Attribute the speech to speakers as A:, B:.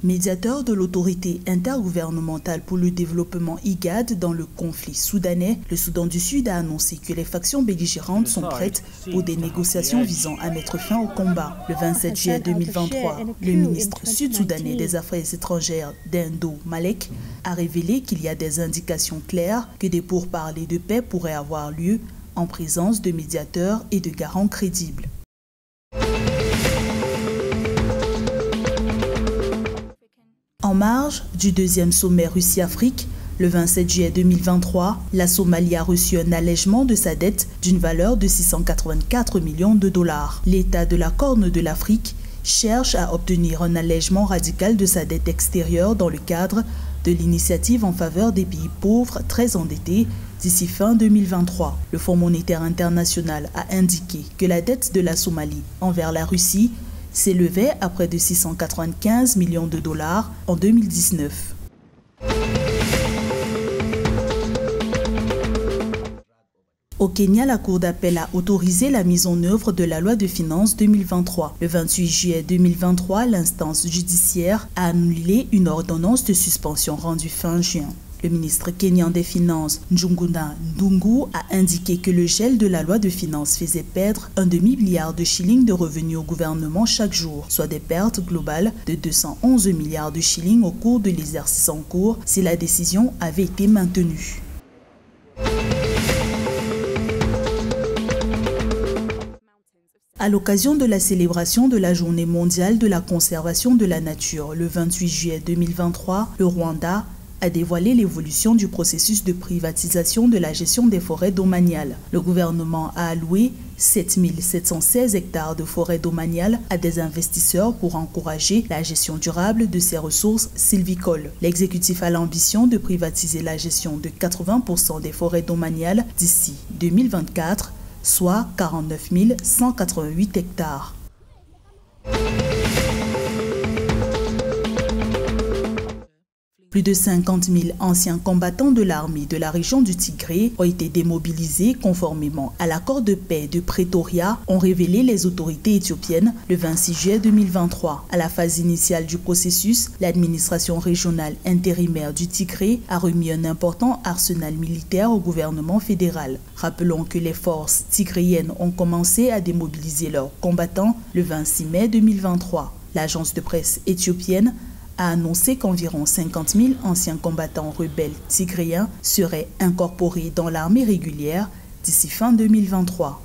A: Médiateur de l'autorité intergouvernementale pour le développement IGAD dans le conflit soudanais, le Soudan du Sud a annoncé que les factions belligérantes sont prêtes pour des négociations visant à mettre fin au combat. Le 27 juillet 2023, le ministre sud-soudanais des Affaires étrangères Dendo Malek a révélé qu'il y a des indications claires que des pourparlers de paix pourraient avoir lieu en présence de médiateurs et de garants crédibles. En marge du deuxième sommet Russie-Afrique, le 27 juillet 2023, la Somalie a reçu un allègement de sa dette d'une valeur de 684 millions de dollars. L'État de la Corne de l'Afrique cherche à obtenir un allègement radical de sa dette extérieure dans le cadre de l'initiative en faveur des pays pauvres très endettés d'ici fin 2023. Le Fonds monétaire international a indiqué que la dette de la Somalie envers la Russie s'élevait à près de 695 millions de dollars en 2019. Au Kenya, la Cour d'appel a autorisé la mise en œuvre de la loi de finances 2023. Le 28 juillet 2023, l'instance judiciaire a annulé une ordonnance de suspension rendue fin juin. Le ministre kenyan des Finances, Njuguna Ndungu, a indiqué que le gel de la loi de finances faisait perdre un demi-milliard de shillings de revenus au gouvernement chaque jour, soit des pertes globales de 211 milliards de shillings au cours de l'exercice en cours si la décision avait été maintenue. À l'occasion de la célébration de la Journée mondiale de la conservation de la nature, le 28 juillet 2023, le Rwanda a dévoilé l'évolution du processus de privatisation de la gestion des forêts domaniales. Le gouvernement a alloué 7 716 hectares de forêts domaniales à des investisseurs pour encourager la gestion durable de ces ressources sylvicoles. L'exécutif a l'ambition de privatiser la gestion de 80% des forêts domaniales d'ici 2024, soit 49 188 hectares. Plus de 50 000 anciens combattants de l'armée de la région du Tigré ont été démobilisés conformément à l'accord de paix de Pretoria, ont révélé les autorités éthiopiennes le 26 juillet 2023. À la phase initiale du processus, l'administration régionale intérimaire du Tigré a remis un important arsenal militaire au gouvernement fédéral. Rappelons que les forces tigréennes ont commencé à démobiliser leurs combattants le 26 mai 2023. L'agence de presse éthiopienne a annoncé qu'environ 50 000 anciens combattants rebelles tigréens seraient incorporés dans l'armée régulière d'ici fin 2023.